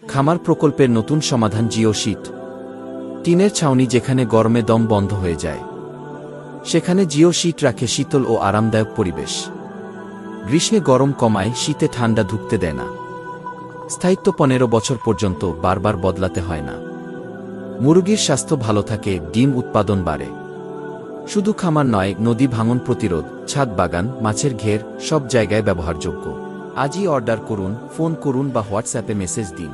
খামার প্রকল্পের নতুন সমাধান জিও শীট। টিনের ছাউনি যেখানে গরমে দম বন্ধ হয়ে যায়, সেখানে জিও শীট রাখে শীতল ও আরামদায়ক পরিবেশ। গ্রীষ্মে গরম কমায়, শীতে ঠান্ডা ঢুকতে দেয় না। স্থায়িত্ব 15 বছর পর্যন্ত, বারবার বদলাতে হয় না। মুরগির স্বাস্থ্য ভালো থাকে, ডিম উৎপাদন বাড়ে। শুধু খামার নয়, নদী ভাঙন প্রতিরোধ, ছাদ বাগান, মাছের ঘের, সব জায়গায় ব্যবহারযোগ্য। আজই অর্ডার করুন, ফোন করুন বা হোয়াটসঅ্যাপে মেসেজ দিন।